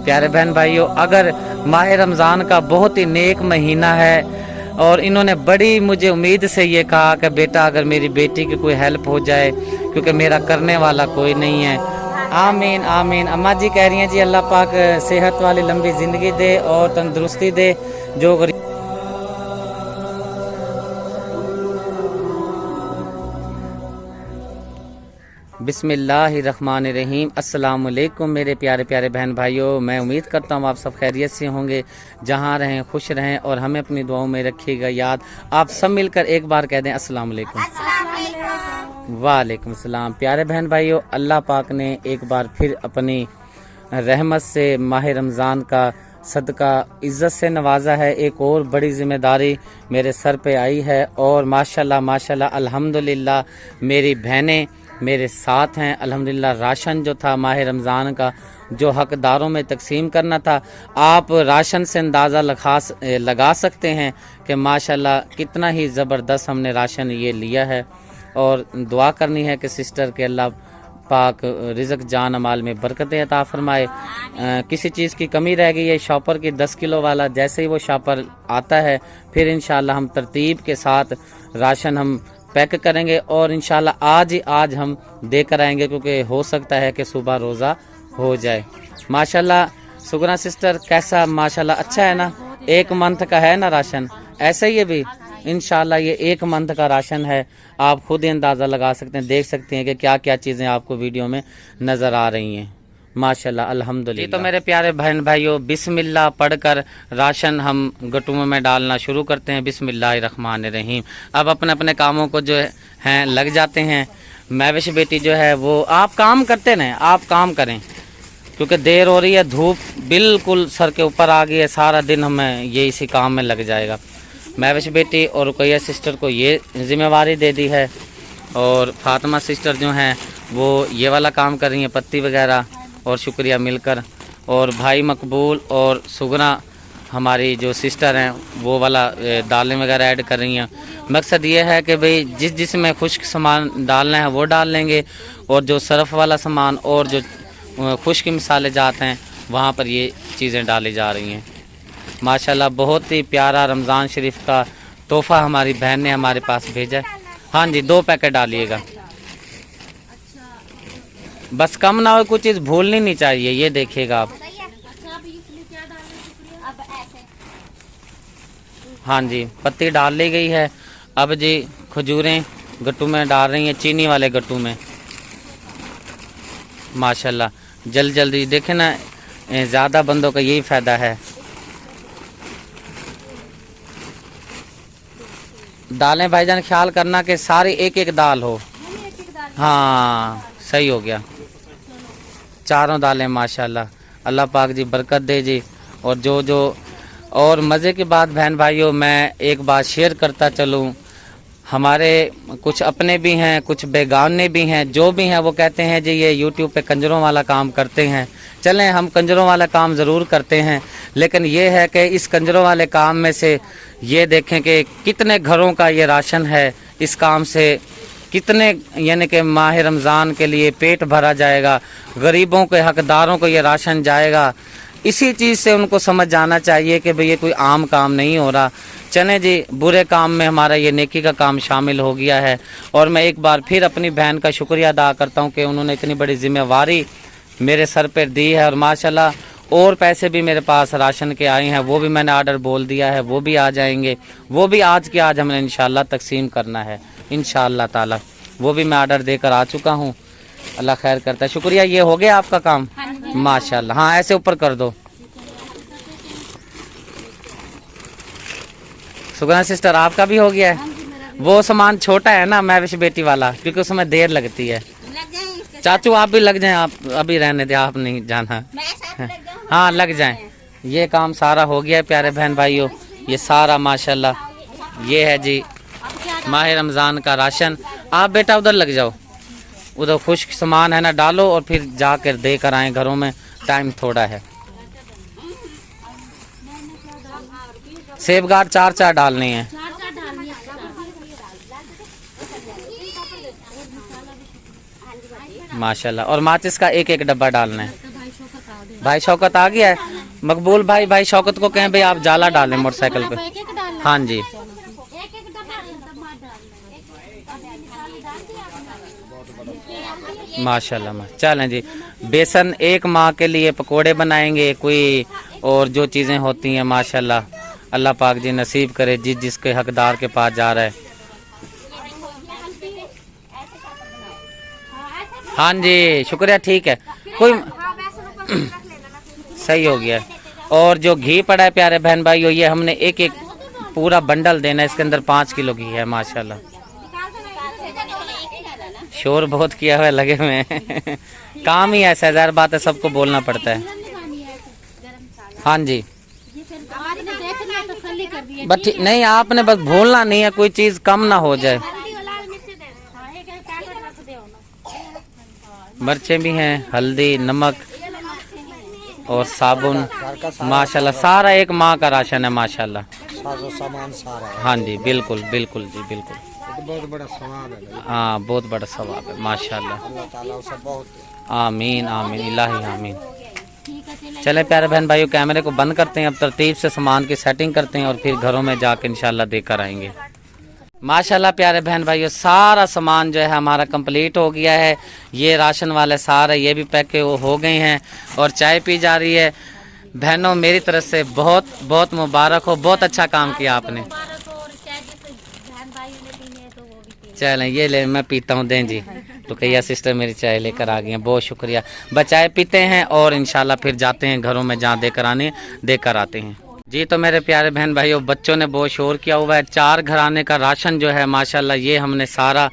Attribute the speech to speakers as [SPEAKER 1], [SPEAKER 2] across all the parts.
[SPEAKER 1] प्यारे बहन भाइयों, अगर माह रमज़ान का बहुत ही नेक महीना है और इन्होंने बड़ी मुझे उम्मीद से ये कहा कि बेटा अगर मेरी बेटी की कोई हेल्प हो जाए, क्योंकि मेरा करने वाला कोई नहीं है। आमीन आमीन। अम्मा जी कह रही हैं जी अल्लाह पाक सेहत वाली लंबी ज़िंदगी दे और तंदुरुस्ती दे। जो बिस्मिल्लाहिर्रहमानिर्रहीम। अस्सलाम वालेकुम मेरे प्यारे प्यारे बहन भाइयों, मैं उम्मीद करता हूँ आप सब खैरियत से होंगे, जहाँ रहें खुश रहें और हमें अपनी दुआओं में रखिएगा याद। आप सब मिलकर एक बार कह दें अस्सलाम वालेकुम। वालेकुम सलाम। प्यारे बहन भाइयों, अल्लाह पाक ने एक बार फिर अपनी रहमत से माह रमज़ान का सदका इज़्ज़त से नवाजा है। एक और बड़ी ज़िम्मेदारी मेरे सर पे आई है और माशाल्लाह माशाल्लाह अल्हम्दुलिल्लाह मेरी बहनें मेरे साथ हैं। अल्हम्दुलिल्लाह राशन जो था माह रमज़ान का जो हकदारों में तकसीम करना था, आप राशन से अंदाज़ा लगा सकते हैं कि माशाल्लाह कितना ही ज़बरदस्त हमने राशन ये लिया है। और दुआ करनी है कि सिस्टर के अल्लाह पाक रिज़्क़ जान अमाल में बरकतें अता फरमाए। किसी चीज़ की कमी रह गई है, शॉपर की 10 किलो वाला जैसे ही वो शॉपर आता है फिर इंशाल्लाह हम तरतीब के साथ राशन हम पैक करेंगे और इंशाल्लाह आज हम देकर आएंगे, क्योंकि हो सकता है कि सुबह रोज़ा हो जाए। माशाल्लाह सुगना सिस्टर कैसा माशाल्लाह अच्छा है ना, 1 मंथ का है ना राशन, ऐसा ही है भी इंशाल्लाह ये 1 मंथ का राशन है। आप खुद ही अंदाज़ा लगा सकते हैं, देख सकते हैं कि क्या क्या चीज़ें आपको वीडियो में नज़र आ रही हैं। माशाल्लाह अल्हम्दुलिल्लाह। तो मेरे प्यारे बहन भाइयों, बिस्मिल्लाह पढ़कर राशन हम गटुओं में डालना शुरू करते हैं। बिस्मिल्लाहिर्रहमानिर्रहीम। अब अपने अपने कामों को जो हैं लग जाते हैं। महविश बेटी जो है वो आप काम करते रहें, आप काम करें क्योंकि देर हो रही है, धूप बिल्कुल सर के ऊपर आ गई है, सारा दिन हमें ये इसी काम में लग जाएगा। महविश बेटी और रुकैया सिस्टर को ये जिम्मेवारी दे दी है और फातिमा सिस्टर जो हैं वो ये वाला काम कर रही हैं, पत्ती वगैरह और शुक्रिया मिलकर। और भाई मकबूल और सुगना हमारी जो सिस्टर हैं वो वाला दालें वगैरह ऐड कर रही हैं। मकसद ये है कि भाई जिस में खुश्क सामान डालना है वो डाल लेंगे और जो सरफ वाला सामान और जो खुश्क मिसाले जाते हैं वहाँ पर ये चीज़ें डाली जा रही हैं। माशाल्लाह बहुत ही प्यारा रमज़ान शरीफ का तोहफ़ा हमारी बहन ने हमारे पास भेजा है। हाँ जी 2 पैकेट डालिएगा, बस कम ना हो, कुछ चीज़ भूलनी नहीं चाहिए। ये देखिएगा आप। हाँ जी पत्ती डाल ली गई है। अब जी खजूरें गट्टू में डाल रही हैं, चीनी वाले गट्टू में। माशाल्लाह जल्दी देखें ना, ज़्यादा बंदों का यही फ़ायदा है। दालें भाईजान ख्याल करना कि सारी एक एक दाल हो। हाँ सही हो गया, चारों दालें माशाल्लाह। अल्लाह पाक जी बरकत दे जी। और जो और मज़े की बात बहन भाइयों, मैं एक बात शेयर करता चलूँ, हमारे कुछ अपने भी हैं, कुछ बेगाने भी हैं, जो भी हैं वो कहते हैं जी ये यूट्यूब पे कंजरों वाला काम करते हैं। चलें हम कंजरों वाला काम ज़रूर करते हैं, लेकिन ये है कि इस कंजरों वाले काम में से ये देखें कि कितने घरों का ये राशन है। इस काम से कितने यानी कि माह रमज़ान के लिए पेट भरा जाएगा, गरीबों के हकदारों को ये राशन जाएगा। इसी चीज़ से उनको समझ जाना चाहिए कि भाई ये कोई आम काम नहीं हो रहा। चलें जी बुरे काम में हमारा ये नेकी का काम शामिल हो गया है। और मैं एक बार फिर अपनी बहन का शुक्रिया अदा करता हूँ कि उन्होंने इतनी बड़ी जिम्मेवारी मेरे सर पर दी है। और माशाल्लाह और पैसे भी मेरे पास राशन के आए हैं, वो भी मैंने आर्डर बोल दिया है, वो भी आ जाएंगे। वो भी आज के आज हमने इंशाल्लाह तकसीम करना है इंशाल्लाह ताला। वो भी मैं आर्डर देकर आ चुका हूँ। अल्लाह खैर करता है। शुक्रिया। ये हो गया आपका काम माशाल्लाह। हाँ ऐसे ऊपर कर दो। सुगना सिस्टर आपका भी हो गया है। वो सामान छोटा है ना महविश बेटी वाला, क्योंकि उसमें देर लगती है। चाचू आप भी लग जाएं, आप अभी रहने दे, आप नहीं जाना। हाँ लग जाएं। ये काम सारा हो गया है प्यारे बहन भाइयों। ये सारा माशाल्लाह ये है जी माह रमज़ान का राशन। आप बेटा उधर लग जाओ, उधर खुश्क सामान है ना डालो और फिर जाकर दे कर आए घरों में, टाइम थोड़ा है। सेबगार्ड 4 डालनी है। माशाल्लाह। और माचिस का 1 डब्बा डालना है। भाई शौकत आ गया है। मकबूल भाई, भाई शौकत को कहें भाई आप जाला डालें मोटरसाइकिल पे। हाँ जी, माशाल्लाह। चलें जी, बेसन एक माह के लिए पकोड़े बनाएंगे कोई, और जो चीज़ें होती हैं माशाल्लाह अल्लाह पाक जी नसीब करे जिस जिसके हकदार के पास जा रहा है। हाँ जी शुक्रिया, ठीक है कोई सही हो गया। और जो घी पड़ा है प्यारे बहन भाइयों, ये हमने एक एक पूरा बंडल देना है, इसके अंदर 5 किलो घी है माशाल्लाह। शोर बहुत किया हुआ है, लगे हुए हैं काम ही ऐसा है, ज़ाहिर बात है सबको बोलना पड़ता है। हाँ जी बस नहीं, आपने बस भूलना नहीं है, कोई चीज़ कम ना हो जाए। मिर्चें भी हैं, हल्दी, नमक और साबुन माशाल्लाह, सारा एक माह का राशन है माशाल्लाह।
[SPEAKER 2] सामान सारा है।
[SPEAKER 1] हाँ जी बिल्कुल बिल्कुल जी बिल्कुल,
[SPEAKER 2] बहुत बड़ा सवाब है।
[SPEAKER 1] हाँ बहुत बड़ा सवाब है माशाल्लाह।
[SPEAKER 2] अल्लाह ताला उसे बहुत
[SPEAKER 1] आमीन आमीन इलाही आमीन। चले प्यारे बहन भाइयों, कैमरे को बंद करते हैं, अब तरतीब से सामान की सेटिंग करते हैं और फिर घरों में जाके इंशाल्लाह देकर आएंगे। माशाल्लाह प्यारे बहन भाइयों, सारा सामान जो है हमारा कंप्लीट हो गया है। ये राशन वाले सारे ये भी पैक हो गए हैं और चाय पी जा रही है। बहनों मेरी तरफ से बहुत बहुत मुबारक हो, बहुत अच्छा काम किया आपने। चलें ये ले, मैं पीता हूँ, दें जी। रुकैया सिस्टर मेरी चाय लेकर आ गई हैं, बहुत शुक्रिया। बचाए पीते हैं और इंशाल्लाह फिर जाते हैं घरों में जहाँ देकर आते हैं जी। तो मेरे प्यारे बहन भाइयों, बच्चों ने बहुत शोर किया हुआ है। 4 घराने का राशन जो है माशाल्लाह ये हमने सारा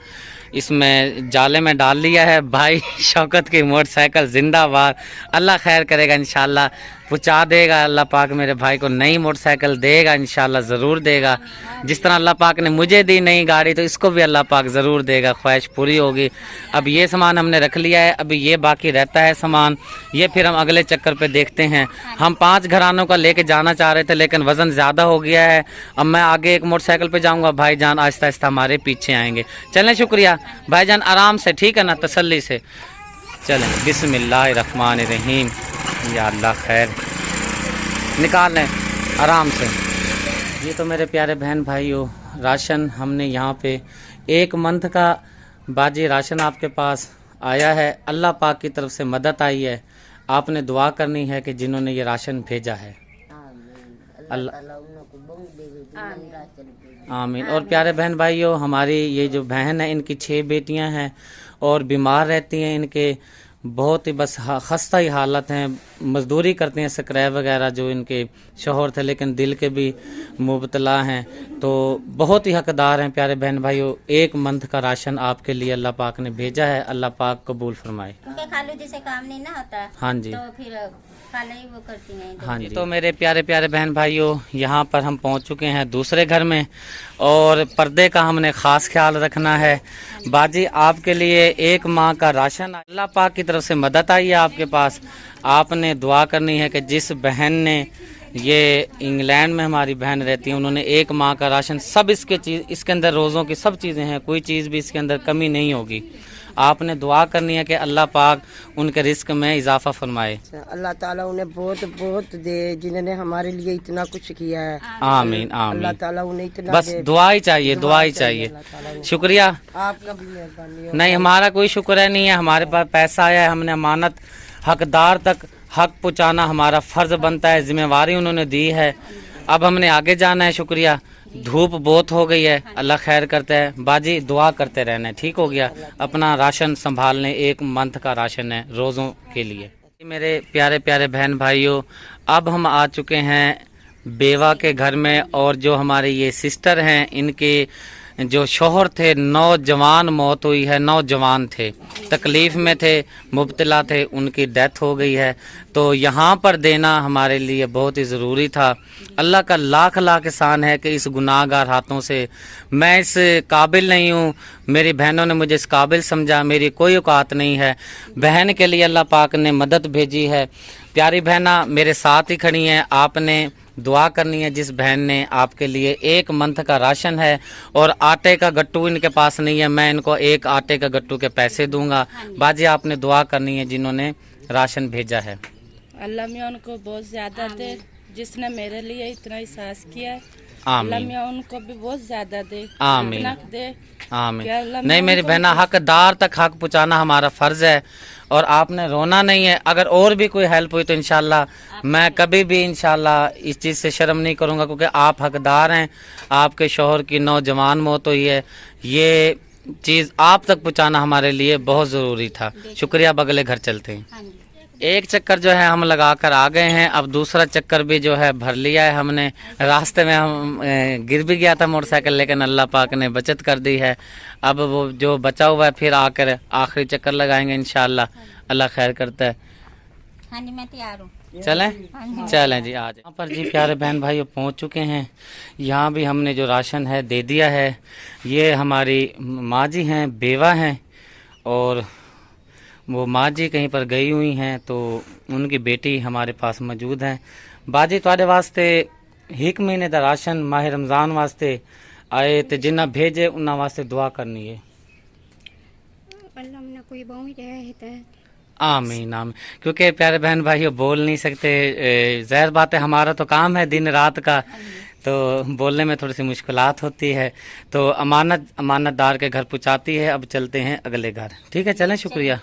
[SPEAKER 1] इसमें जाले में डाल लिया है। भाई शौकत की मोटरसाइकिल जिंदाबाद, अल्लाह खैर करेगा इंशाल्लाह, पहुँचा देगा अल्लाह पाक, मेरे भाई को नई मोटरसाइकिल देगा इंशाल्लाह, ज़रूर देगा। जिस तरह अल्लाह पाक ने मुझे दी नई गाड़ी, तो इसको भी अल्लाह पाक ज़रूर देगा, ख्वाहिश पूरी होगी। अब ये सामान हमने रख लिया है, अभी ये बाकी रहता है सामान, ये फिर हम अगले चक्कर पे देखते हैं। हम 5 घरानों का लेके जाना चाह रहे थे लेकिन वज़न ज़्यादा हो गया है। अब मैं आगे एक मोटरसाइकिल पे जाऊँगा, भाईजान आहिस्ता आहिस्ता हमारे पीछे आएंगे। चलें शुक्रिया भाईजान, आराम से, ठीक है ना, तसल्ली से चलें। बिस्मिल्लाहिर्रहमानिर्रहीम, या अल्लाह खैर, निकाल लें आराम से। ये तो मेरे प्यारे बहन भाइयों, राशन हमने यहाँ पे 1 मंथ का बाजी राशन आपके पास आया है। अल्लाह पाक की तरफ से मदद आई है, आपने दुआ करनी है कि जिन्होंने ये राशन भेजा है अल्लाह आमीन। और प्यारे बहन भाइयों, हमारी ये जो बहन है इनकी 6 बेटियां हैं और बीमार रहती हैं, इनके बहुत ही बस खस्ता ही हालत हैं, मजदूरी करते हैं स्क्रैप वगैरह जो इनके शोहर थे, लेकिन दिल के भी मुबतला हैं, तो बहुत ही हकदार हैं। प्यारे बहन भाइयों, 1 मंथ का राशन आपके लिए अल्लाह पाक ने भेजा है, अल्लाह पाक कबूल फरमाए।
[SPEAKER 3] उनके खालू जैसे काम नहीं ना होता,
[SPEAKER 1] हाँ जी,
[SPEAKER 3] तो फिर खाला ही वो करती हैं।
[SPEAKER 1] हाँ जी। तो मेरे प्यारे प्यारे बहन भाइयों, यहाँ पर हम पहुँच चुके हैं दूसरे घर में और पर्दे का हमने ख़ास ख्याल रखना है। बाजी आपके लिए 1 माह का राशन अल्लाह पाक की तरफ से मदद आई है आपके पास। आपने दुआ करनी है कि जिस बहन ने, ये इंग्लैंड में हमारी बहन रहती है, उन्होंने 1 माह का राशन, सब इसके अंदर रोज़ों की सब चीज़ें हैं, कोई चीज़ भी इसके अंदर कमी नहीं होगी। आपने दुआ करनी है कि अल्लाह पाक उनके रिस्क में इजाफा फरमाए।
[SPEAKER 4] अल्लाह ताला उन्हें बहुत बहुत दे, जिन्होंने हमारे लिए इतना कुछ किया है।
[SPEAKER 1] आमीन
[SPEAKER 4] अल्लाह
[SPEAKER 1] आमीन,
[SPEAKER 4] ताला उन्हें इतना
[SPEAKER 1] बस
[SPEAKER 4] दे।
[SPEAKER 1] दुआ ही चाहिए, दुआ ही चाहिए। शुक्रिया,
[SPEAKER 4] आपका भी मेहरबानी हो।
[SPEAKER 1] नहीं हमारा कोई शुक्र नहीं है, हमारे पास पैसा आया है, हमने अमानत हकदार तक हक पहुँचाना हमारा फ़र्ज़ बनता है, जिम्मेवारी उन्होंने दी है। अब हमने आगे जाना है। शुक्रिया, धूप बहुत हो गई है, अल्लाह खैर करता है। बाजी दुआ करते रहना है, ठीक हो गया। अपना राशन संभाल लें, 1 मंथ का राशन है रोज़ों के लिए। मेरे प्यारे प्यारे बहन भाइयों, अब हम आ चुके हैं बेवा के घर में, और जो हमारे ये सिस्टर हैं, इनके जो शोहर थे, नौजवान मौत हुई है। नौजवान थे, तकलीफ़ में थे, मुब्तला थे, उनकी डेथ हो गई है। तो यहाँ पर देना हमारे लिए बहुत ही ज़रूरी था। अल्लाह का लाख लाख एहसान है कि इस गुनाहगार हाथों से, मैं इस काबिल नहीं हूँ, मेरी बहनों ने मुझे इस काबिल समझा, मेरी कोई औकात नहीं है। बहन के लिए अल्लाह पाक ने मदद भेजी है। प्यारी बहना मेरे साथ ही खड़ी हैं, आपने दुआ करनी है। जिस बहन ने आपके लिए 1 मंथ का राशन है और आटे का गट्टू इनके पास नहीं है, मैं इनको 1 आटे का गट्टू के पैसे दूंगा। बाजी आपने दुआ करनी है जिन्होंने राशन भेजा है।
[SPEAKER 5] अल्लाह मियाँ उनको बहुत ज्यादा दे, जिसने मेरे लिए इतना एहसास किया है अल्लाह
[SPEAKER 1] आमीन
[SPEAKER 5] मियाँ उनको भी बहुत ज्यादा दे,
[SPEAKER 1] आमीन
[SPEAKER 5] इतना दे।
[SPEAKER 1] आमीन।
[SPEAKER 5] क्या अल्लाह
[SPEAKER 1] नहीं
[SPEAKER 5] मियाँ
[SPEAKER 1] मेरी
[SPEAKER 5] उनको
[SPEAKER 1] बहना, हकदार तक हक पहुँचाना हमारा फर्ज है और आपने रोना नहीं है। अगर और भी कोई हेल्प हुई तो इंशाल्लाह मैं कभी भी इंशाल्लाह इस चीज़ से शर्म नहीं करूँगा, क्योंकि आप हकदार हैं। आपके शौहर की नौजवान मौत हुई है, ये चीज़ आप तक पहुँचाना हमारे लिए बहुत ज़रूरी था। शुक्रिया। अब अगले घर चलते हैं।
[SPEAKER 3] हाँ जी।
[SPEAKER 1] एक चक्कर जो है हम लगा कर आ गए हैं, अब दूसरा चक्कर भी जो है भर लिया है हमने। रास्ते में हम गिर भी गया था मोटरसाइकिल, लेकिन अल्लाह पाक ने बचत कर दी है। अब वो जो बचा हुआ है फिर आकर आखिरी चक्कर लगाएंगे इंशाल्लाह, अल्लाह खैर करता है।
[SPEAKER 3] हाँ जी, मैं तैयार हूँ।
[SPEAKER 1] चलें
[SPEAKER 3] हाँ जी।
[SPEAKER 1] चलें जी। आज यहाँ पर जी प्यारे बहन भाइयों पहुँच चुके हैं। यहाँ भी हमने जो राशन है दे दिया है। ये हमारी माँ जी हैं, बेवा हैं, और वो माँ जी कहीं पर गई हुई हैं, तो उनकी बेटी हमारे पास मौजूद हैं। बाजी तुहाडे वास्ते 1 महीने का राशन माह रमज़ान वास्ते आए, तो जिन्ना भेजे उन्ना वास्ते दुआ करनी है।
[SPEAKER 3] अल्लाह में कोई बाऊ ही रहता है।
[SPEAKER 1] आमीन आमीन। क्योंकि प्यारे बहन भाइयों बोल नहीं सकते, ज़ाहिर बात है हमारा तो काम है दिन रात का, तो बोलने में थोड़ी सी मुश्किलात होती है। तो अमानतदार के घर पहुँचाती है। अब चलते हैं अगले घर, ठीक है? चलें, शुक्रिया।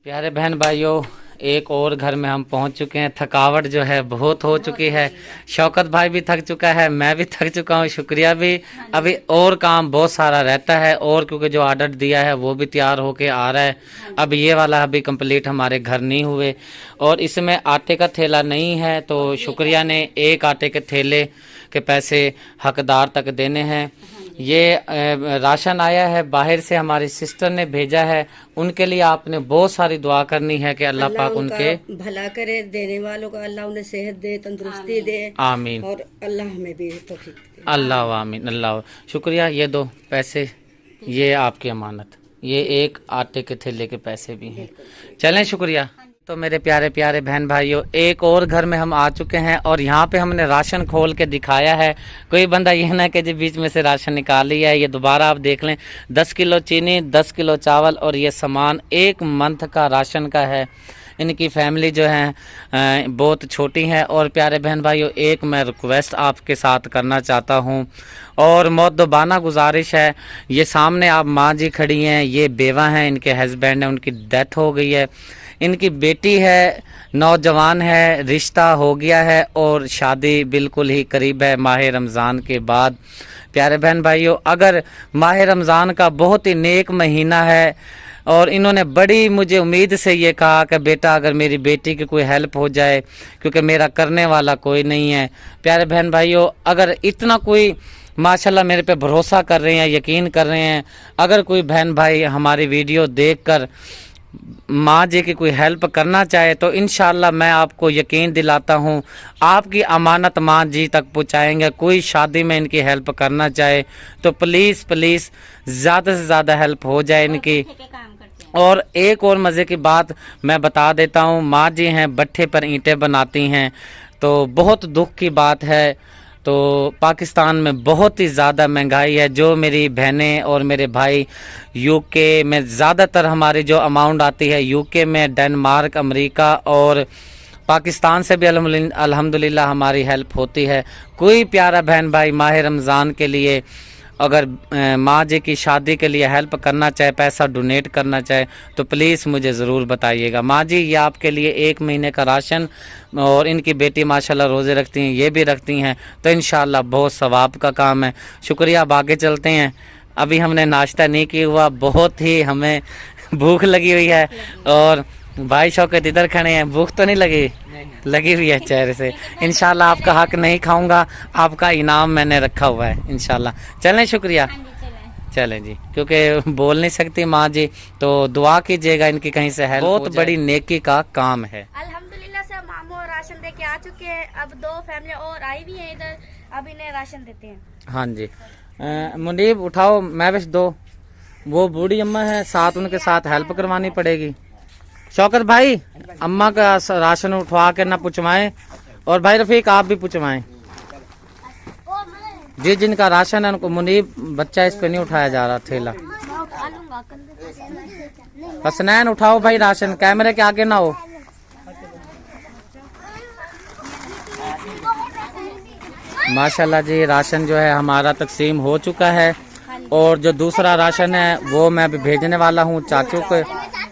[SPEAKER 1] प्यारे बहन भाइयों एक और घर में हम पहुंच चुके हैं। थकावट जो है बहुत हो चुकी है। शौकत भाई भी थक चुका है, मैं भी थक चुका हूं, शुक्रिया भी। अभी और काम बहुत सारा रहता है, और क्योंकि जो ऑर्डर दिया है वो भी तैयार होके आ रहा है। अब ये वाला अभी कंप्लीट हमारे घर नहीं हुए, और इसमें आटे का थैला नहीं है, तो शुक्रिया ने एक आटे के थैले के पैसे हकदार तक देने हैं। ये राशन आया है बाहर से, हमारी सिस्टर ने भेजा है। उनके लिए आपने बहुत सारी दुआ करनी है कि अल्लाह पाक उनके
[SPEAKER 4] भला करे, देने वालों का अल्लाह उन्हें सेहत दे, तंदुरुस्ती दे,
[SPEAKER 1] आमीन,
[SPEAKER 4] और अल्लाह हमें भी तौफीक दे।
[SPEAKER 1] अल्लाह आमीन, अल्लाह। शुक्रिया। ये दो पैसे, ये आपकी अमानत, ये एक आटे के थैले के पैसे भी हैं। चलें, शुक्रिया। तो मेरे प्यारे प्यारे बहन भाइयों एक और घर में हम आ चुके हैं, और यहाँ पे हमने राशन खोल के दिखाया है। कोई बंदा ये ना कि जी बीच में से राशन निकाल लिया है। ये दोबारा आप देख लें, 10 किलो चीनी, 10 किलो चावल, और ये सामान 1 मंथ का राशन का है। इनकी फैमिली जो है बहुत छोटी है। और प्यारे बहन भाइयों एक मैं रिक्वेस्ट आपके साथ करना चाहता हूँ, और मुअद्दबाना गुजारिश है। ये सामने आप माँ जी खड़ी हैं, ये बेवा हैं, इनके हस्बैंड है, उनकी डेथ हो गई है। इनकी बेटी है, नौजवान है, रिश्ता हो गया है, और शादी बिल्कुल ही करीब है माह रमज़ान के बाद। प्यारे बहन भाइयों अगर माह रमज़ान का बहुत ही नेक महीना है, और इन्होंने बड़ी मुझे उम्मीद से ये कहा कि बेटा अगर मेरी बेटी की कोई हेल्प हो जाए, क्योंकि मेरा करने वाला कोई नहीं है। प्यारे बहन भाइयों अगर इतना कोई माशाल्लाह मेरे पे भरोसा कर रहे हैं, यकीन कर रहे हैं, अगर कोई बहन भाई हमारी वीडियो देखकर माँ जी की कोई हेल्प करना चाहे, तो इंशाल्लाह मैं आपको यकीन दिलाता हूँ आपकी अमानत माँ जी तक पहुँचाएंगे। कोई शादी में इनकी हेल्प करना चाहे तो प्लीज़ प्लीज़ ज़्यादा से ज़्यादा हेल्प हो जाए इनकी। और एक और मज़े की बात मैं बता देता हूँ, माँ जी हैं भट्ठे पर ईंटें बनाती हैं, तो बहुत दुख की बात है। तो पाकिस्तान में बहुत ही ज़्यादा महंगाई है। जो मेरी बहनें और मेरे भाई यूके में, ज़्यादातर हमारी जो अमाउंट आती है यूके में, डेनमार्क, अमेरिका और पाकिस्तान से भी अल्हम्दुलिल्लाह हमारी हेल्प होती है। कोई प्यारा बहन भाई माह रमज़ान के लिए अगर माँ जी की शादी के लिए हेल्प करना चाहे, पैसा डोनेट करना चाहे, तो प्लीज़ मुझे ज़रूर बताइएगा। माँ जी ये आपके लिए 1 महीने का राशन, और इनकी बेटी माशाल्लाह रोज़े रखती हैं, ये भी रखती हैं, तो इंशाल्लाह बहुत सवाब का काम है। शुक्रिया। अब आगे चलते हैं। अभी हमने नाश्ता नहीं किया हुआ, बहुत ही हमें भूख लगी हुई है। और भाई शौकत इधर खड़े हैं, भूख तो नहीं लगी? लगी हुई है चेहरे से। इंशाल्लाह आपका हक नहीं खाऊंगा, आपका इनाम मैंने रखा हुआ है इंशाल्लाह। चलें, शुक्रिया। चलें जी, क्योंकि बोल नहीं सकती माँ जी, तो दुआ कीजिएगा इनकी कहीं से हेल्प। बहुत बड़ी नेकी का काम है।
[SPEAKER 6] अल्हम्दुलिल्लाह से मामू राशन दे के आ चुके हैं। अब 2 फैमिली और आई भी हैं इधर, अब इन्हें राशन देते हैं।
[SPEAKER 1] हाँ जी। मुनीब उठाओ, महविश दो। वो बूढ़ी अम्मा है, साथ उनके साथ हेल्प करवानी पड़ेगी। शौकत भाई अम्मा का राशन उठवा के ना पुचवाएं, और भाई रफीक आप भी पुचवाएं जी। जिनका राशन है उनको, मुनीब बच्चा इस पे नहीं उठाया जा रहा थैला। हसनैन उठाओ भाई राशन, कैमरे के आगे ना हो। माशाल्लाह जी, राशन जो है हमारा तकसीम हो चुका है और जो दूसरा राशन है वो मैं अभी भेजने वाला हूँ चाचू के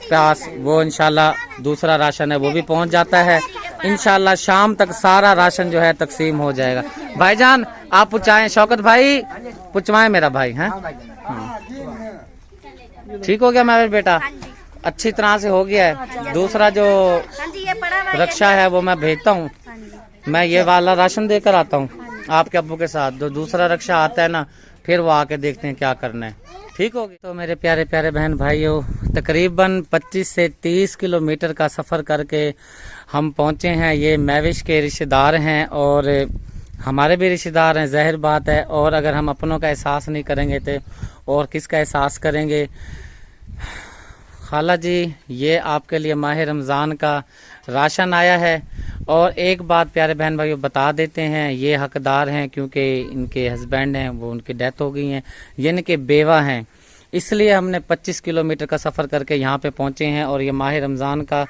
[SPEAKER 1] पास। वो इंशाल्लाह दूसरा राशन है वो भी पहुँच जाता है। इंशाल्लाह शाम तक सारा राशन जो है तकसीम हो जाएगा। भाईजान आप पूछाएं, शौकत भाई पूछवाएं मेरा भाई है। ठीक हो गया मेरा बेटा, अच्छी तरह से हो गया है। दूसरा जो
[SPEAKER 6] हाँ जी, ये पड़ा हुआ है।
[SPEAKER 1] रक्षा है वो मैं भेजता हूँ,
[SPEAKER 6] हाँ जी।
[SPEAKER 1] मैं ये वाला राशन देकर आता हूँ आपके अब्बू के साथ। जो दूसरा रक्षा आता है ना, फिर वो आके देखते हैं क्या करना है। ठीक हो गया। तो मेरे प्यारे प्यारे बहन भाइयों, तकरीबन 25 से 30 किलोमीटर का सफ़र करके हम पहुँचे हैं। ये महविश के रिश्तेदार हैं और हमारे भी रिश्तेदार हैं, ज़ाहिर बात है। और अगर हम अपनों का एहसास नहीं करेंगे तो और किसका एहसास करेंगे। खाला जी, ये आपके लिए माह रमज़ान का राशन आया है। और एक बात प्यारे बहन भाइयों बता देते हैं, ये हकदार हैं क्योंकि इनके हस्बैंड हैं वो उनकी डेथ हो गई है, ये इनके बेवा हैं, इसलिए हमने 25 किलोमीटर का सफ़र करके यहाँ पे पहुँचे हैं। और ये माह रमज़ान का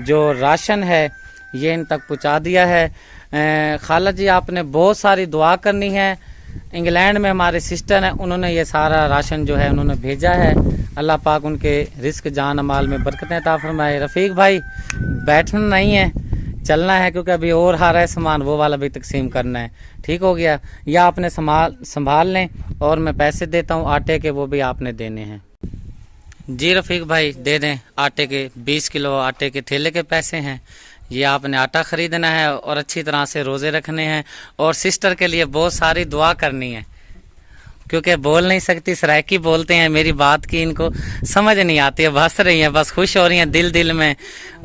[SPEAKER 1] जो राशन है ये इन तक पहुँचा दिया है। खाला जी, आपने बहुत सारी दुआ करनी है। इंग्लैंड में हमारे सिस्टर हैं, उन्होंने ये सारा राशन जो है उन्होंने भेजा है। अल्लाह पाक उनके रिस्क जान अमाल में बरकतें अता फरमाए। रफ़ीक भाई बैठना नहीं है, चलना है, क्योंकि अभी और आ रहा है सामान, वो वाला भी तकसीम करना है। ठीक हो गया। या आपने संभाल लें और मैं पैसे देता हूँ आटे के, वो भी आपने देने हैं। जी रफ़ीक भाई दे दें आटे के, 20 किलो आटे के थैले के पैसे हैं। ये आपने आटा ख़रीदना है और अच्छी तरह से रोज़े रखने हैं और सिस्टर के लिए बहुत सारी दुआ करनी है, क्योंकि बोल नहीं सकती, सराइकी बोलते हैं। मेरी बात की इनको समझ नहीं आती है, हंस रही हैं, बस खुश हो रही हैं दिल दिल में।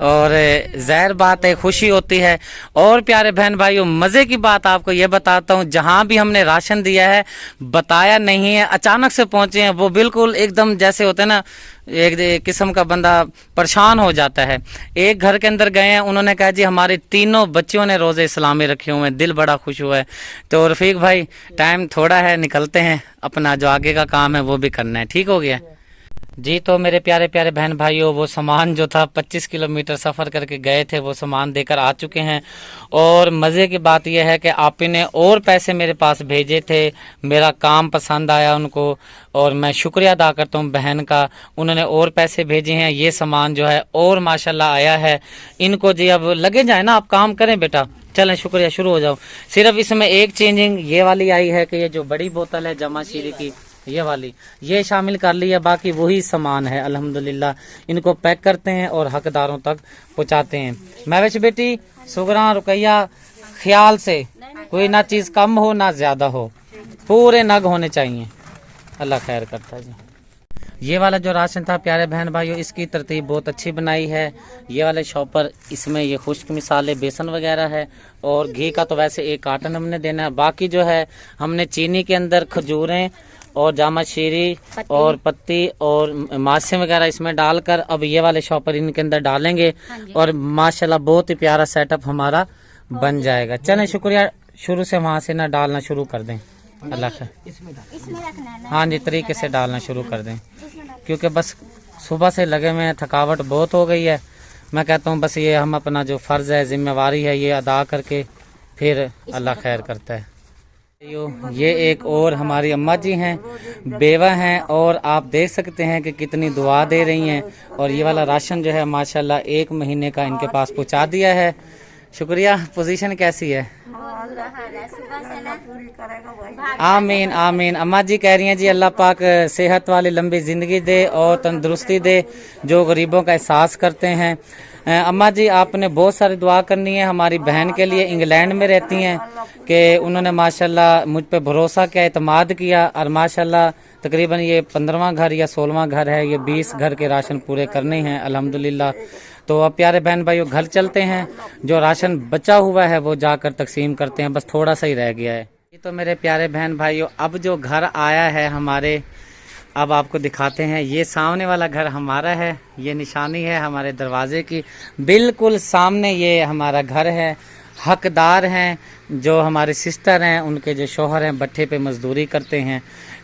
[SPEAKER 1] और ज़ाहिर बात है खुशी होती है। और प्यारे बहन भाइयों, मज़े की बात आपको ये बताता हूँ, जहाँ भी हमने राशन दिया है बताया नहीं है, अचानक से पहुँचे हैं। वो बिल्कुल एकदम जैसे होते हैं ना, एक किस्म का बंदा परेशान हो जाता है। एक घर के अंदर गए हैं, उन्होंने कहा जी हमारे तीनों बच्चियों ने रोज़े इस्लामी रखे हुए हैं, दिल बड़ा खुश हुआ है। तो रफ़ीक भाई टाइम थोड़ा है, निकलते हैं, अपना जो आगे का काम है वो भी करना है। ठीक हो गया जी। तो मेरे प्यारे प्यारे बहन भाइयों, वो सामान जो था 25 किलोमीटर सफ़र करके गए थे वो सामान देकर आ चुके हैं। और मज़े की बात यह है कि आप ने और पैसे मेरे पास भेजे थे, मेरा काम पसंद आया उनको और मैं शुक्रिया अदा करता हूँ बहन का। उन्होंने और पैसे भेजे हैं, ये सामान जो है और माशाल्लाह आया है इनको। जी अब लगे जाए ना, आप काम करें बेटा, चलें, शुक्रिया, शुरू हो जाओ। सिर्फ इसमें एक चेंजिंग ये वाली आई है कि ये जो बड़ी बोतल है जमा शीरी की, ये वाली ये शामिल कर ली है, बाकी वही सामान है। अल्हम्दुलिल्लाह इनको पैक करते हैं और हकदारों तक पहुंचाते हैं। महविश बेटी, सुगरा, रुकैया, ख्याल से कोई ना चीज़ कम हो ना ज़्यादा हो, पूरे नग होने चाहिए। अल्लाह खैर करता है जी। ये वाला जो राशन था प्यारे बहन भाइयों, इसकी तरतीब बहुत अच्छी बनाई है। ये वाले शॉपर, इसमें ये खुश्क मिसाले बेसन वगैरह है और घी का तो वैसे 1 कार्टन हमने देना है। बाकी जो है हमने चीनी के अंदर खजूरें और जामा शीरी और पत्ती और मासे वगैरह इसमें डालकर अब ये वाले शॉपर इनके अंदर डालेंगे और माशाल्लाह बहुत ही प्यारा सेटअप हमारा बन जाएगा। चलें, शुक्रिया, शुरू से वहाँ से ना डालना शुरू कर दें। अल्लाह का हाँ जी, तरीके से डालना शुरू कर दें, क्योंकि बस सुबह से लगे हुए हैं, थकावट बहुत हो गई है। मैं कहता हूँ बस ये हम अपना जो फ़र्ज़ है, जिम्मेवारी है, ये अदा करके फिर अल्लाह खैर करता है। ये एक और हमारी अम्मा जी हैं, बेवा हैं और आप देख सकते हैं कि कितनी दुआ दे रही हैं। और ये वाला राशन जो है माशाल्लाह 1 महीने का इनके पास पहुंचा दिया है। शुक्रिया। पोजीशन कैसी है? आमीन आमीन। अम्मा जी कह रही हैं जी अल्लाह पाक सेहत वाली लंबी ज़िंदगी दे और तंदुरुस्ती दे, जो गरीबों का एहसास करते हैं। अम्मा जी आपने बहुत सारी दुआ करनी है हमारी बहन के लिए, इंग्लैंड में रहती हैं, कि उन्होंने माशाल्लाह मुझ पे भरोसा किया, एतमाद किया और माशाल्लाह तकरीबन ये 15वां घर या 16वां घर है, ये 20 घर के राशन पूरे करने हैं अल्हम्दुलिल्लाह। तो अब प्यारे बहन भाइयों घर चलते हैं, जो राशन बचा हुआ है वो जाकर तकसीम करते हैं, बस थोड़ा सा ही रह गया है। तो मेरे प्यारे बहन भाइयों अब जो घर आया है हमारे, अब आपको दिखाते हैं। ये सामने वाला घर हमारा है, ये निशानी है हमारे दरवाजे की, बिल्कुल सामने ये हमारा घर है। हकदार हैं जो हमारे सिस्टर हैं, उनके जो शोहर हैं भट्ठे पे मजदूरी करते हैं,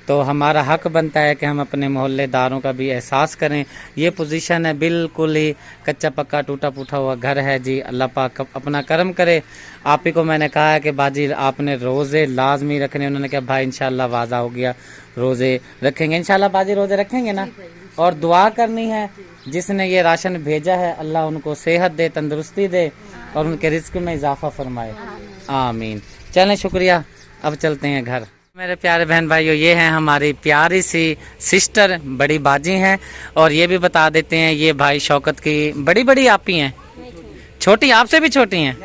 [SPEAKER 1] तो हमारा हक बनता है कि हम अपने मोहल्लेदारों का भी एहसास करें। ये पोजीशन है, बिल्कुल ही कच्चा पक्का टूटा फूटा हुआ घर है जी। अल्लाह पाक अपना करम करे। आप ही को मैंने कहा है कि बाजी आपने रोज़े लाजमी रखने, उन्होंने कहा भाई इंशाल्लाह वादा हो गया, रोज़े रखेंगे इंशाल्लाह। बाजी रोज़े रखेंगे ना, और दुआ करनी है जिसने ये राशन भेजा है, अल्लाह उनको सेहत दे, तंदुरुस्ती दे और उनके रिस्क में इजाफा फरमाए, आमीन। चलें, शुक्रिया। अब चलते हैं घर। मेरे प्यारे बहन भाइयों, ये हैं हमारी प्यारी सी सिस्टर, बड़ी बाजी हैं। और ये भी बता देते हैं, ये भाई शौकत की बड़ी बड़ी आपी हैं, छोटी आपसे भी छोटी हैं,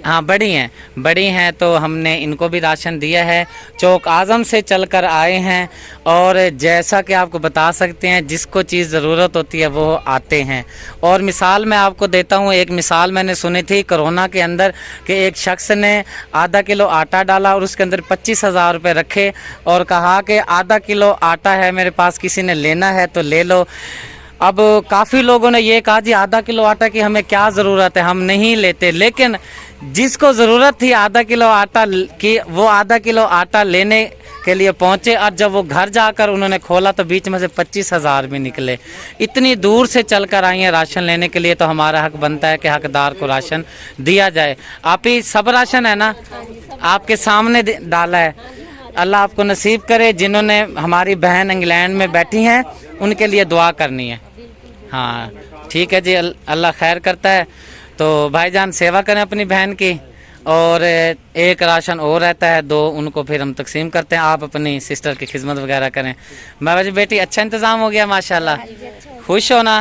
[SPEAKER 1] हाँ बड़ी हैं, बड़ी हैं। तो हमने इनको भी राशन दिया है, चौक आज़म से चलकर आए हैं। और जैसा कि आपको बता सकते हैं, जिसको चीज़ ज़रूरत होती है वो आते हैं। और मिसाल मैं आपको देता हूँ, एक मिसाल मैंने सुनी थी कोरोना के अंदर कि एक शख्स ने आधा किलो आटा डाला और उसके अंदर 25,000 रुपये रखे और कहा कि आधा किलो आटा है मेरे पास, किसी ने लेना है तो ले लो। अब काफ़ी लोगों ने ये कहा जी आधा किलो आटा की हमें क्या ज़रूरत है, हम नहीं लेते। लेकिन जिसको ज़रूरत थी आधा किलो आटा की, वो आधा किलो आटा लेने के लिए पहुंचे। और जब वो घर जाकर उन्होंने खोला तो बीच में से 25,000 भी निकले। इतनी दूर से चलकर आई हैं राशन लेने के लिए, तो हमारा हक बनता है कि हकदार को राशन दिया जाए। आप ही सब राशन है ना, आपके सामने डाला है। अल्लाह आपको नसीब करे। जिन्होंने, हमारी बहन इंग्लैंड में बैठी हैं, उनके लिए दुआ करनी है। हाँ ठीक है जी, अल्लाह खैर करता है। तो भाईजान सेवा करें अपनी बहन की, और एक राशन और रहता है, 2 उनको फिर हम तकसीम करते हैं। आप अपनी सिस्टर की खिदमत वगैरह करें। बाबा जी बेटी अच्छा इंतज़ाम हो गया माशाल्लाह, खुश हो ना?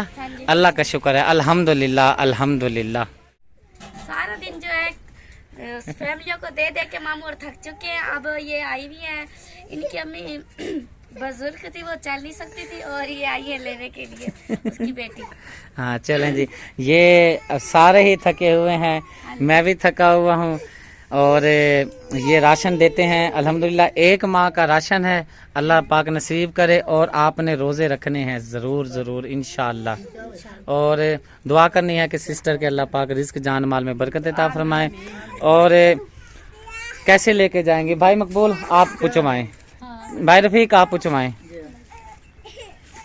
[SPEAKER 1] अल्लाह का शुक्र है, अल्हम्दुलिल्लाह अल्हम्दुलिल्लाह।
[SPEAKER 6] सारा दिन जो है फैमिलियों को दे दे के मामू और थक चुके हैं। अब ये आई हुई हैं, इनकी अम्मी बुजुर्ग थी, वो चल नहीं सकती थी, और ये आई है लेने के लिए उसकी बेटी।
[SPEAKER 1] हाँ चलें जी, ये सारे ही थके हुए हैं, मैं भी थका हुआ हूँ। और ये राशन देते हैं अल्हम्दुलिल्लाह, 1 माह का राशन है। अल्लाह पाक नसीब करे। और आपने रोज़े रखने हैं ज़रूर ज़रूर इंशाअल्लाह। और दुआ करनी है कि सिस्टर के अल्लाह पाक रिस्क जान माल में बरकत अता फरमाए। और कैसे लेके जाएंगे भाई मकबूल, आप पूछवाएं, भाई रफीक आप पूछवाएं,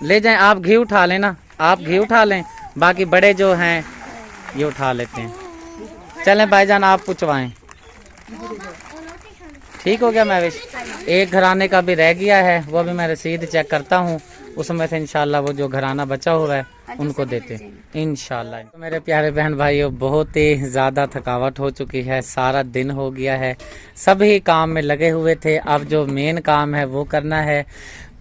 [SPEAKER 1] ले जाएं। आप घी उठा लें ना, आप घी उठा लें, बाकी बड़े जो हैं ये उठा लेते हैं। चलें भाईजान आप पूछवाएं। ठीक हो गया महविश? एक घराने का भी रह गया है, वो भी मैं रसीद चेक करता हूँ, उसमें से इंशाल्लाह वो जो घराना बचा हुआ है उनको देते इंशाल्लाह। तो मेरे प्यारे बहन भाइयों, बहुत ही ज़्यादा थकावट हो चुकी है, सारा दिन हो गया है, सभी काम में लगे हुए थे। अब जो मेन काम है वो करना है।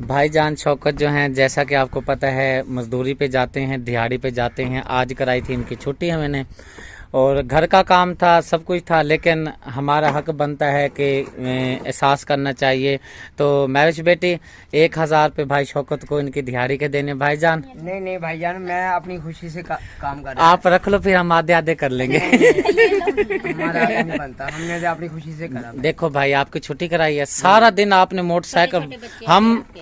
[SPEAKER 1] भाईजान शौकत जो हैं, जैसा कि आपको पता है, मजदूरी पे जाते हैं, दिहाड़ी पे जाते हैं। आज कराई थी इनकी छुट्टी है मैंने, और घर का काम था, सब कुछ था। लेकिन हमारा हक बनता है कि एहसास करना चाहिए। तो मैविश बेटी 1,000 रुपये भाई शौकत को इनकी दिहाड़ी के देने। भाईजान
[SPEAKER 4] नहीं भाईजान, मैं अपनी खुशी से काम कर रहा
[SPEAKER 1] आप रख लो, फिर हम आधे आधे कर लेंगे।
[SPEAKER 4] हमारा नहीं बनता, हमने अपनी खुशी से करा।
[SPEAKER 1] देखो भाई, आपकी छुट्टी कराई है, सारा दिन आपने मोटरसाइकिल,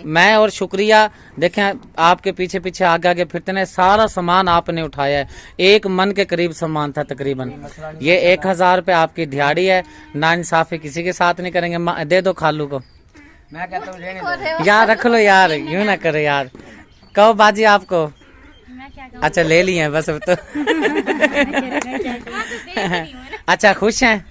[SPEAKER 1] मैं और शुक्रिया देखें आपके पीछे पीछे आगे आगे फिरते हैं, सारा सामान आपने उठाया है। 1 मन के करीब सामान था तकरीबन। ये 1,000 रुपये आपकी दिहाड़ी है, ना इंसाफी किसी के साथ नहीं करेंगे। दे दो खालू को।
[SPEAKER 4] मैं कहता हूँ लेने दो।
[SPEAKER 1] यार रख लो यार, यूं ना करो यार। कहो बाजी आपको।
[SPEAKER 6] मैं क्या कहूँ?
[SPEAKER 1] अच्छा ले लिए हैं बस अब तो। अच्छा खुश हैं?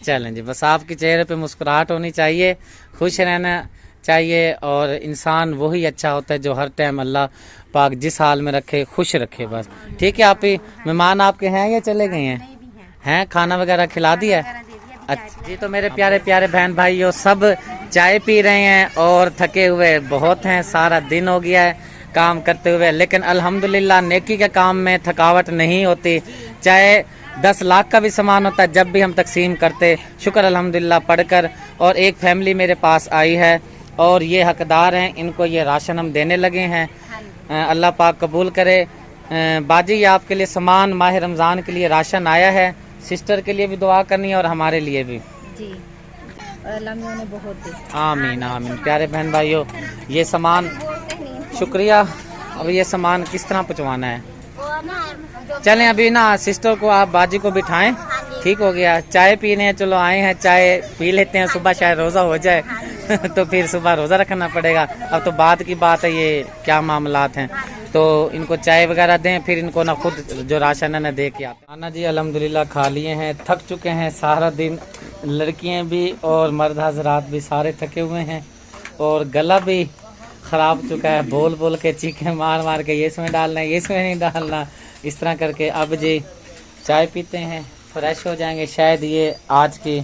[SPEAKER 1] चलें जी, बस आपके चेहरे पे मुस्कुराहट होनी चाहिए, खुश रहना चाहिए। और इंसान वही अच्छा होता है जो हर टाइम अल्लाह पाक जिस हाल में रखे खुश रखे, बस। ठीक है। आप ही मेहमान आपके हैं या चले गए हैं? खाना वगैरह खिला दिया है? अच्छा जी। तो मेरे प्यारे प्यारे बहन भाइयों, सब चाय पी रहे हैं और थके हुए बहुत हैं, सारा दिन हो गया है काम करते हुए। लेकिन अल्हम्दुलिल्लाह नेकी के काम में थकावट नहीं होती। चाहे 10 लाख का भी सामान होता है, जब भी हम तकसीम करते शुक्र अल्हम्दुलिल्लाह पढ़कर। और एक फैमिली मेरे पास आई है और ये हकदार हैं, इनको ये राशन हम देने लगे हैं। अल्लाह पाक कबूल करे। बाजी ये आपके लिए सामान माह रमज़ान के लिए राशन आया है, सिस्टर के लिए भी दुआ करनी है और हमारे लिए भी
[SPEAKER 5] जी। अल्लाह में उन्हें बहुत दे।
[SPEAKER 1] आमीन आमीन। प्यारे बहन भाइयों, ये सामान शुक्रिया। अब ये सामान किस तरह पहुँचवाना है? चलें अभी ना सिस्टर को आप बाजी को बिठाएं। ठीक हो गया। चाय पीने चलो आए हैं, चाय पी लेते हैं, सुबह शायद रोज़ा हो जाए। तो फिर सुबह रोज़ा रखना पड़ेगा। अब तो बाद की बात है, ये क्या मामलात हैं। तो इनको चाय वगैरह दें, फिर इनको ना खुद जो राशन है ना दे के आते। खाना जी अल्हम्दुलिल्लाह खा लिए हैं, थक चुके हैं सारा दिन। लड़कियां भी और मर्द हजरात भी सारे थके हुए हैं और गला भी ख़राब चुका है, बोल बोल के चीखें मार मार के, ये इसमें डालना है, ये इसमें नहीं डालना, इस तरह करके। अब जी चाय पीते हैं, फ्रेश हो जाएंगे। शायद ये आज की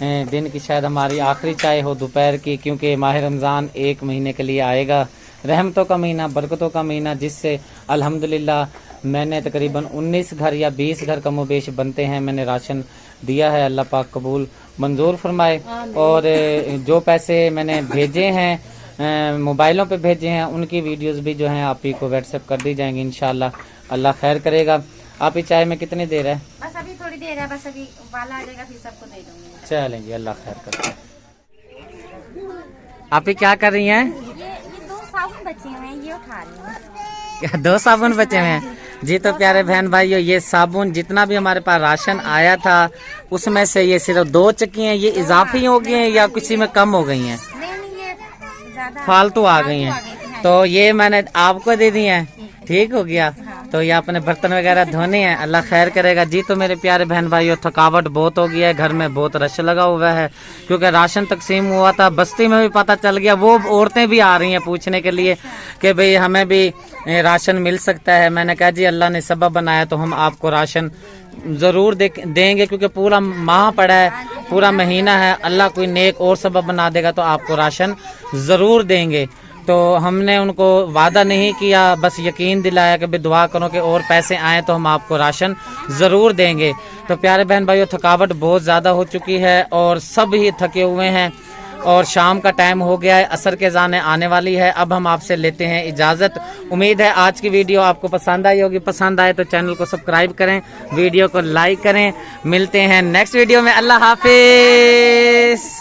[SPEAKER 1] दिन की शायद हमारी आखिरी चाय हो दोपहर की, क्योंकि माह रमज़ान 1 महीने के लिए आएगा, रहमतों का महीना, बरकतों का महीना, जिससे अल्हम्दुलिल्लाह मैंने तकरीबन 19 घर या 20 घर का मुबेश बनते हैं मैंने राशन दिया है। अल्लाह पाक कबूल मंजूर फरमाए। और जो पैसे मैंने भेजे हैं मोबाइलों पे भेजे हैं, उनकी वीडियोस भी जो हैं आप ही को व्हाट्सएप कर दी जाएंगी इंशाल्लाह। अल्लाह खैर करेगा। आप ही चाय में कितनी देर है?
[SPEAKER 6] बस अभी थोड़ी देर है, बस अभी उबाला आ जाएगा फिर सबको दे दूंगी।
[SPEAKER 1] चलेंगे, अल्लाह खैर करे। आप ही क्या कर रही हैं?
[SPEAKER 6] ये 2 साबुन बचे हुए हैं, ये उठा रही हूँ।
[SPEAKER 1] क्या 2 साबुन बचे हुए हैं जी? तो प्यारे बहन भाइयों, ये साबुन जितना भी हमारे पास राशन आया था उसमें से ये सिर्फ 2 चक्की हैं, ये इजाफी हो गई हैं या किसी में कम हो गई हैं?
[SPEAKER 6] नहीं, ये ज्यादा
[SPEAKER 1] फालतू आ गई हैं। तो ये मैंने आपको दे दी हैं, ठीक हो गया। तो ये अपने बर्तन वगैरह धोने हैं, अल्लाह खैर करेगा जी। तो मेरे प्यारे बहन भाइयों, थकावट बहुत हो गई है, घर में बहुत रश लगा हुआ है, क्योंकि राशन तकसीम हुआ था, बस्ती में भी पता चल गया। वो औरतें भी आ रही हैं पूछने के लिए कि भाई हमें भी राशन मिल सकता है। मैंने कहा जी अल्लाह ने सबब बनाया तो हम आपको राशन ज़रूर देंगे, क्योंकि पूरा माह पड़ा है, पूरा महीना है। अल्लाह कोई नेक और सबब बना देगा तो आपको राशन ज़रूर देंगे। तो हमने उनको वादा नहीं किया, बस यकीन दिलाया कि भाई दुआ करो कि और पैसे आएँ तो हम आपको राशन ज़रूर देंगे। तो प्यारे बहन भाइयों, थकावट बहुत ज़्यादा हो चुकी है और सब ही थके हुए हैं और शाम का टाइम हो गया है, असर के ज़ाने आने वाली है। अब हम आपसे लेते हैं इजाज़त। उम्मीद है आज की वीडियो आपको पसंद आई होगी। पसंद आए तो चैनल को सब्सक्राइब करें, वीडियो को लाइक करें। मिलते हैं नेक्स्ट वीडियो में। अल्लाह हाफिज़।